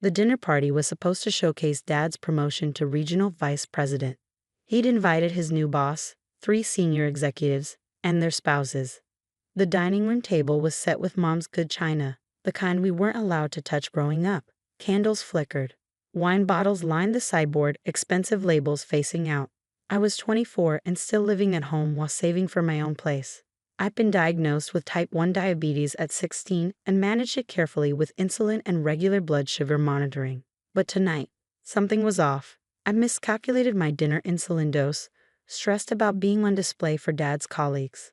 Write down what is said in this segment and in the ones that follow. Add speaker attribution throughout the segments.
Speaker 1: The dinner party was supposed to showcase Dad's promotion to regional vice president. He'd invited his new boss, 3 senior executives, and their spouses. The dining room table was set with Mom's good china, the kind we weren't allowed to touch growing up. Candles flickered. Wine bottles lined the sideboard, expensive labels facing out. I was 24 and still living at home while saving for my own place. I'd been diagnosed with type 1 diabetes at 16 and managed it carefully with insulin and regular blood sugar monitoring. But tonight, something was off. I miscalculated my dinner insulin dose, stressed about being on display for Dad's colleagues.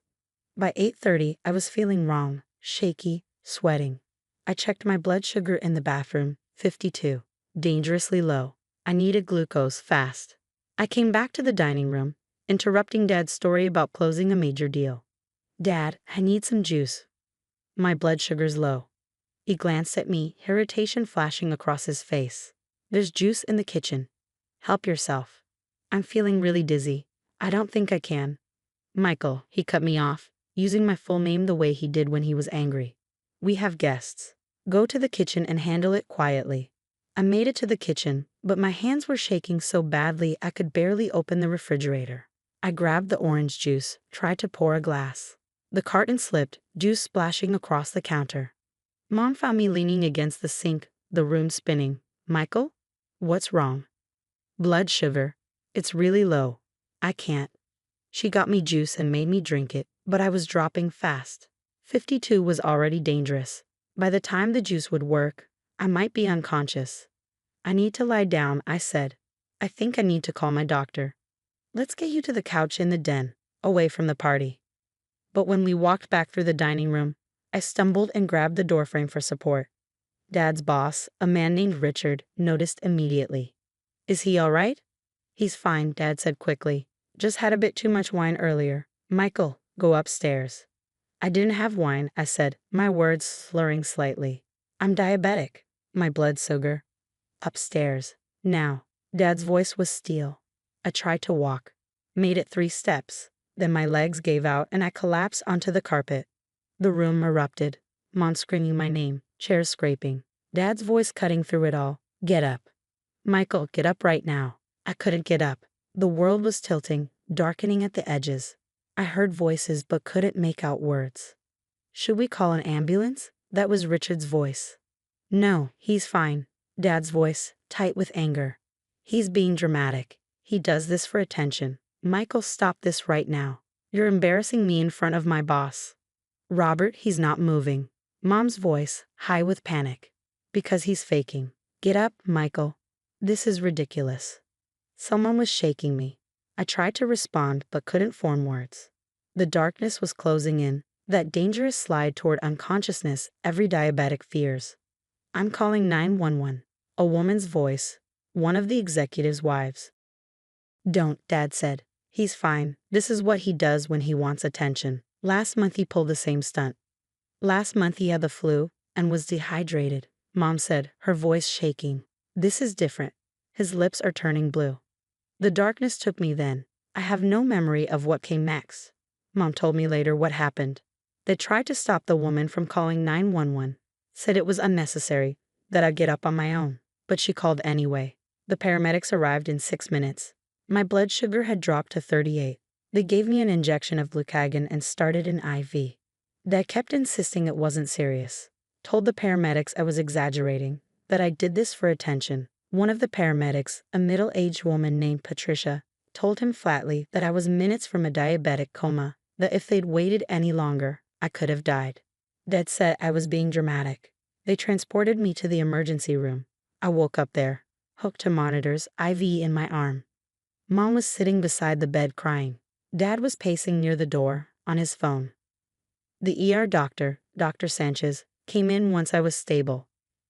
Speaker 1: By 8:30, I was feeling wrong, shaky, sweating. I checked my blood sugar in the bathroom, 52. Dangerously low. I needed glucose fast. I came back to the dining room, interrupting Dad's story about closing a major deal. "Dad, I need some juice. My blood sugar's low." He glanced at me, irritation flashing across his face. "There's juice in the kitchen. Help yourself." "I'm feeling really dizzy. I don't think I can." "Michael," he cut me off, using my full name the way he did when he was angry. "We have guests. Go to the kitchen and handle it quietly." I made it to the kitchen, but my hands were shaking so badly I could barely open the refrigerator. I grabbed the orange juice, tried to pour a glass. The carton slipped, juice splashing across the counter. Mom found me leaning against the sink, the room spinning. "Michael? What's wrong?" "Blood sugar. It's really low. I can't." She got me juice and made me drink it, but I was dropping fast. 52 was already dangerous. By the time the juice would work, I might be unconscious. "I need to lie down," I said. "I think I need to call my doctor." "Let's get you to the couch in the den, away from the party." But when we walked back through the dining room, I stumbled and grabbed the doorframe for support. Dad's boss, a man named Richard, noticed immediately. "Is he all right?" "He's fine," Dad said quickly. "Just had a bit too much wine earlier. Michael, go upstairs." "I didn't have wine," I said, my words slurring slightly. "I'm diabetic. My blood sugar." "Upstairs. Now." Dad's voice was steel. I tried to walk. Made it 3 steps. Then my legs gave out and I collapsed onto the carpet. The room erupted. Mom screaming my name, chairs scraping. Dad's voice cutting through it all. "Get up. Michael, get up right now." I couldn't get up. The world was tilting, darkening at the edges. I heard voices but couldn't make out words. "Should we call an ambulance?" That was Richard's voice. "No, he's fine." Dad's voice, tight with anger. "He's being dramatic. He does this for attention. Michael, stop this right now. You're embarrassing me in front of my boss." "Robert, he's not moving." Mom's voice, high with panic. "Because he's faking. Get up, Michael. This is ridiculous." Someone was shaking me. I tried to respond but couldn't form words. The darkness was closing in, that dangerous slide toward unconsciousness every diabetic fears. "I'm calling 911. A woman's voice, one of the executive's wives. "Don't," Dad said. "He's fine. This is what he does when he wants attention. Last month he pulled the same stunt. Last month he had the flu and was dehydrated," Mom said, her voice shaking. "This is different. His lips are turning blue." The darkness took me then. I have no memory of what came next. Mom told me later what happened. They tried to stop the woman from calling 911, said it was unnecessary, that I'd get up on my own, but she called anyway. The paramedics arrived in 6 minutes. My blood sugar had dropped to 38. They gave me an injection of glucagon and started an IV. Dad kept insisting it wasn't serious. Told the paramedics I was exaggerating, that I did this for attention. One of the paramedics, a middle-aged woman named Patricia, told him flatly that I was minutes from a diabetic coma, that if they'd waited any longer, I could have died. Dad said I was being dramatic. They transported me to the emergency room. I woke up there, hooked to monitors, IV in my arm. Mom was sitting beside the bed crying. Dad was pacing near the door, on his phone. The ER doctor, Dr. Sanchez, came in once I was stable.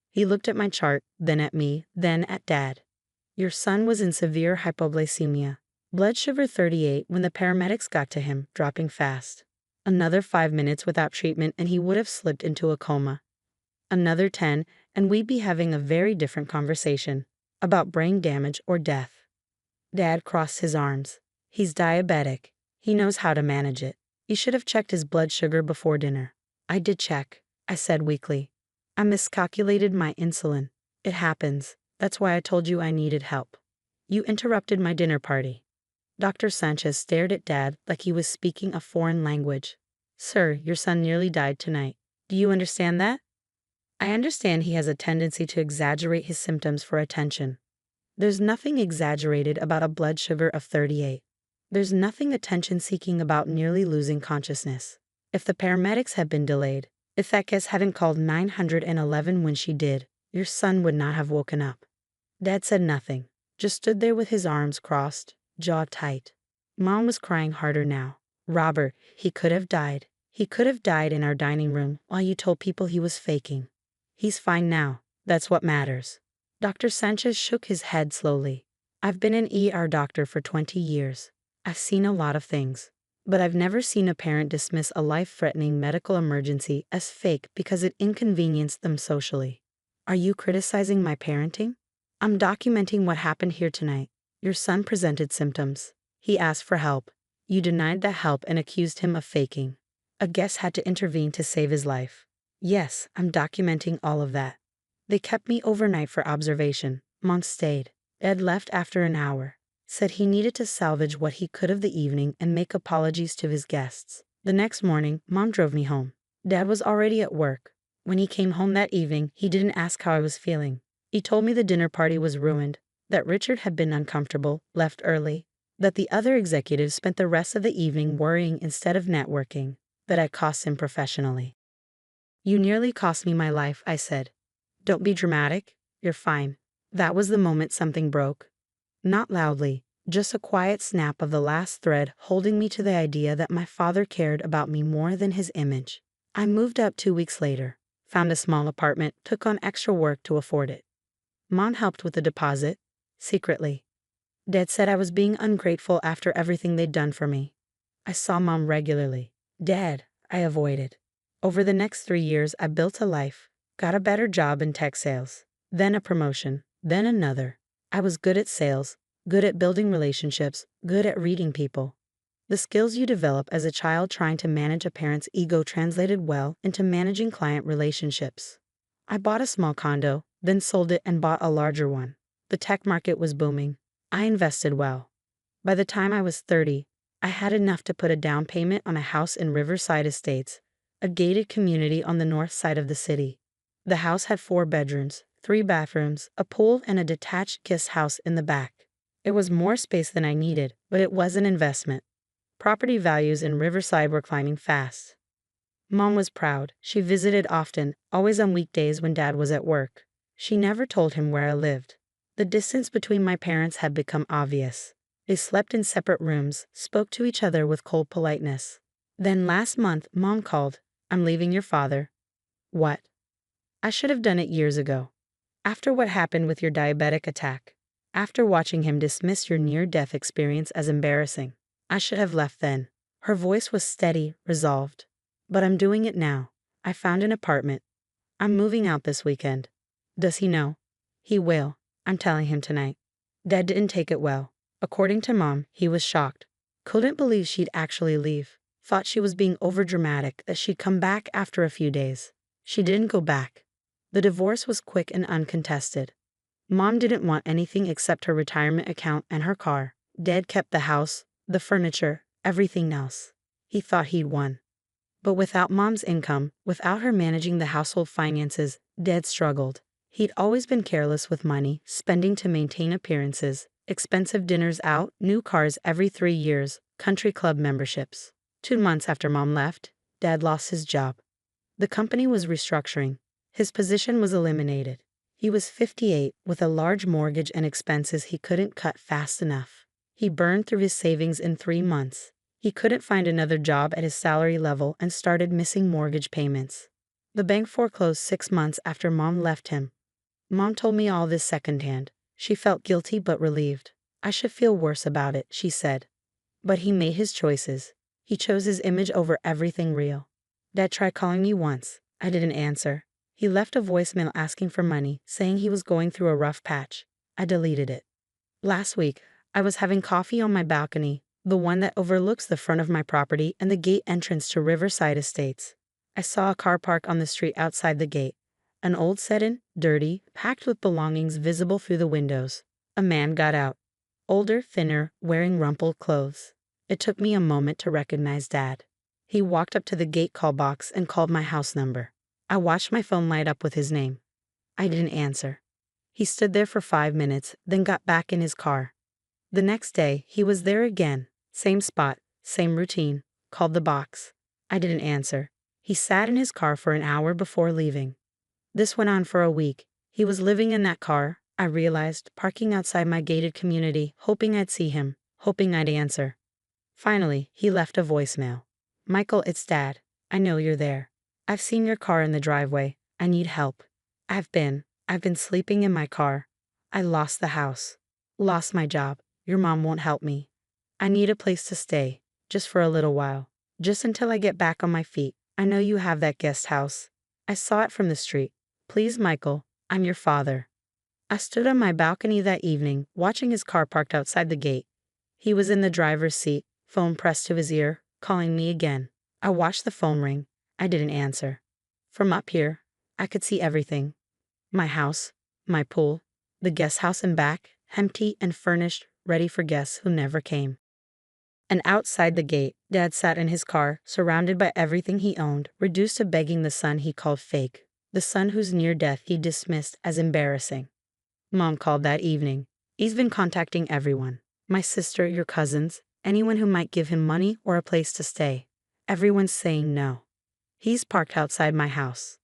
Speaker 1: He looked at my chart, then at me, then at Dad. "Your son was in severe hypoglycemia. Blood sugar 38 when the paramedics got to him, dropping fast. Another 5 minutes without treatment and he would have slipped into a coma. Another 10 and we'd be having a very different conversation about brain damage or death." Dad crossed his arms. "He's diabetic. He knows how to manage it. You should have checked his blood sugar before dinner." "I did check," I said weakly. "I miscalculated my insulin." It happens. That's why I told you I needed help. You interrupted my dinner party. Dr. Sanchez stared at Dad like he was speaking a foreign language. Sir, your son nearly died tonight. Do you understand that? I understand he has a tendency to exaggerate his symptoms for attention. There's nothing exaggerated about a blood sugar of 38. There's nothing attention-seeking about nearly losing consciousness. If the paramedics had been delayed, if that guest hadn't called 911 when she did, your son would not have woken up. Dad said nothing, just stood there with his arms crossed, jaw tight. Mom was crying harder now. Robert, he could have died. He could have died in our dining room while you told people he was faking. He's fine now. That's what matters. Dr. Sanchez shook his head slowly. I've been an ER doctor for 20 years. I've seen a lot of things. But I've never seen a parent dismiss a life-threatening medical emergency as fake because it inconvenienced them socially. Are you criticizing my parenting? I'm documenting what happened here tonight. Your son presented symptoms. He asked for help. You denied that help and accused him of faking. A guest had to intervene to save his life. Yes, I'm documenting all of that. They kept me overnight for observation. Mom stayed. Ed left after an hour. Said he needed to salvage what he could of the evening and make apologies to his guests. The next morning, Mom drove me home. Dad was already at work. When he came home that evening, he didn't ask how I was feeling. He told me the dinner party was ruined, that Richard had been uncomfortable, left early, that the other executives spent the rest of the evening worrying instead of networking, that I cost him professionally. You nearly cost me my life, I said. Don't be dramatic. You're fine. That was the moment something broke. Not loudly, just a quiet snap of the last thread holding me to the idea that my father cared about me more than his image. I moved up 2 weeks later, found a small apartment, took on extra work to afford it. Mom helped with the deposit, secretly. Dad said I was being ungrateful after everything they'd done for me. I saw Mom regularly. Dad, I avoided. Over the next 3 years, I built a life, got a better job in tech sales, then a promotion, then another. I was good at sales, good at building relationships, good at reading people. The skills you develop as a child trying to manage a parent's ego translated well into managing client relationships. I bought a small condo, then sold it and bought a larger one. The tech market was booming. I invested well. By the time I was 30, I had enough to put a down payment on a house in Riverside Estates, a gated community on the north side of the city. The house had 4 bedrooms, 3 bathrooms, a pool, and a detached guest house in the back. It was more space than I needed, but it was an investment. Property values in Riverside were climbing fast. Mom was proud. She visited often, always on weekdays when Dad was at work. She never told him where I lived. The distance between my parents had become obvious. They slept in separate rooms, spoke to each other with cold politeness. Then last month, Mom called. I'm leaving your father. What? I should have done it years ago. After what happened with your diabetic attack. After watching him dismiss your near-death experience as embarrassing. I should have left then. Her voice was steady, resolved. But I'm doing it now. I found an apartment. I'm moving out this weekend. Does he know? He will. I'm telling him tonight. Dad didn't take it well. According to Mom, he was shocked. Couldn't believe she'd actually leave. Thought she was being overdramatic, that she'd come back after a few days. She didn't go back. The divorce was quick and uncontested. Mom didn't want anything except her retirement account and her car. Dad kept the house, the furniture, everything else. He thought he'd won. But without Mom's income, without her managing the household finances, Dad struggled. He'd always been careless with money, spending to maintain appearances, expensive dinners out, new cars every 3 years, country club memberships. 2 months after Mom left, Dad lost his job. The company was restructuring. His position was eliminated. He was 58, with a large mortgage and expenses he couldn't cut fast enough. He burned through his savings in 3 months. He couldn't find another job at his salary level and started missing mortgage payments. The bank foreclosed 6 months after Mom left him. Mom told me all this secondhand. She felt guilty but relieved. I should feel worse about it, she said. But he made his choices. He chose his image over everything real. Dad tried calling me once. I didn't answer. He left a voicemail asking for money, saying he was going through a rough patch. I deleted it. Last week, I was having coffee on my balcony, the one that overlooks the front of my property and the gate entrance to Riverside Estates. I saw a car park on the street outside the gate. An old sedan, dirty, packed with belongings visible through the windows. A man got out. Older, thinner, wearing rumpled clothes. It took me a moment to recognize Dad. He walked up to the gate call box and called my house number. I watched my phone light up with his name. I didn't answer. He stood there for 5 minutes, then got back in his car. The next day, he was there again. Same spot, same routine. Called the box. I didn't answer. He sat in his car for an hour before leaving. This went on for a week. He was living in that car, I realized, parking outside my gated community, hoping I'd see him, hoping I'd answer. Finally, he left a voicemail. "Michael, it's Dad. I know you're there. I've seen your car in the driveway. I need help. I've been sleeping in my car. I lost the house. Lost my job. Your mom won't help me. I need a place to stay, just for a little while. Just until I get back on my feet. I know you have that guest house. I saw it from the street. Please, Michael, I'm your father." I stood on my balcony that evening, watching his car parked outside the gate. He was in the driver's seat, phone pressed to his ear, calling me again. I watched the phone ring. I didn't answer. From up here, I could see everything. My house, my pool, the guest house in back, empty and furnished, ready for guests who never came. And outside the gate, Dad sat in his car, surrounded by everything he owned, reduced to begging the son he called fake, the son whose near death he dismissed as embarrassing. Mom called that evening. He's been contacting everyone. My sister, your cousins, anyone who might give him money or a place to stay. Everyone's saying no. He's parked outside my house.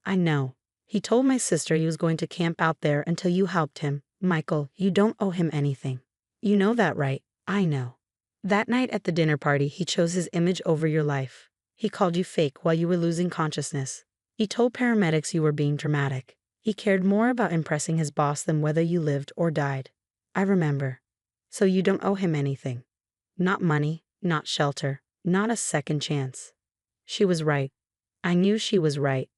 Speaker 1: I know. He told my sister he was going to camp out there until you helped him. Michael, you don't owe him anything. You know that, right? I know. That night at the dinner party, he chose his image over your life. He called you fake while you were losing consciousness. He told paramedics you were being dramatic. He cared more about impressing his boss than whether you lived or died. I remember. So you don't owe him anything. Not money, not shelter, not a second chance. She was right. I knew she was right.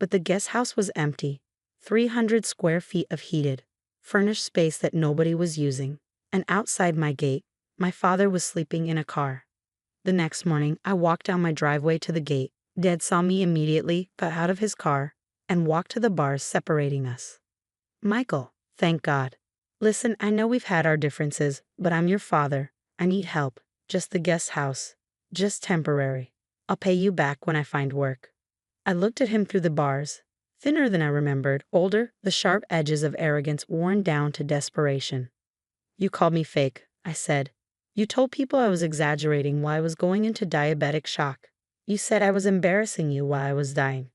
Speaker 1: But the guest house was empty. 300 square feet of heated, furnished space that nobody was using. And outside my gate, my father was sleeping in a car. The next morning, I walked down my driveway to the gate. Dad saw me immediately, got out of his car, and walked to the bars separating us. "Michael, thank God. Listen, I know we've had our differences, but I'm your father. I need help. Just the guest house. Just temporary. I'll pay you back when I find work." I looked at him through the bars. Thinner than I remembered, older, the sharp edges of arrogance worn down to desperation. "You called me fake," I said. "You told people I was exaggerating while I was going into diabetic shock. You said I was embarrassing you while I was dying.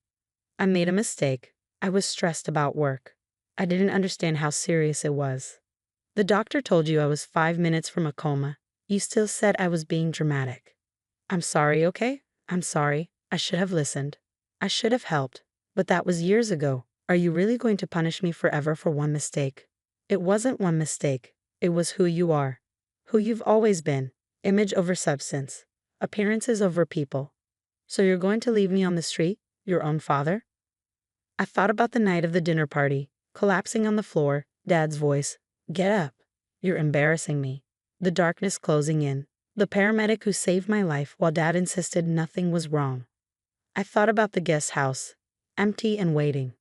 Speaker 1: I made a mistake. I was stressed about work. I didn't understand how serious it was. The doctor told you I was 5 minutes from a coma. You still said I was being dramatic. I'm sorry, okay? I'm sorry. I should have listened. I should have helped. But that was years ago. Are you really going to punish me forever for one mistake?" It wasn't one mistake. It was who you are. Who you've always been. Image over substance. Appearances over people. So you're going to leave me on the street? Your own father? I thought about the night of the dinner party, collapsing on the floor, Dad's voice. "Get up. You're embarrassing me." The darkness closing in. The paramedic who saved my life while Dad insisted nothing was wrong. I thought about the guest house, empty and waiting.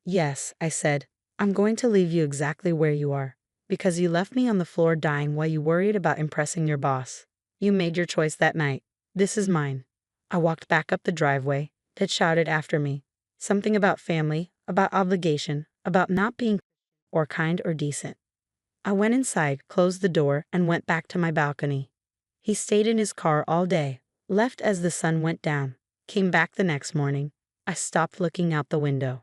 Speaker 1: "Yes," I said, "I'm going to leave you exactly where you are, because you left me on the floor dying while you worried about impressing your boss. You made your choice that night. This is mine." I walked back up the driveway. Dad shouted after me. Something about family, about obligation, about not being or kind or decent. I went inside, closed the door, and went back to my balcony. He stayed in his car all day, left as the sun went down, came back the next morning. I stopped looking out the window.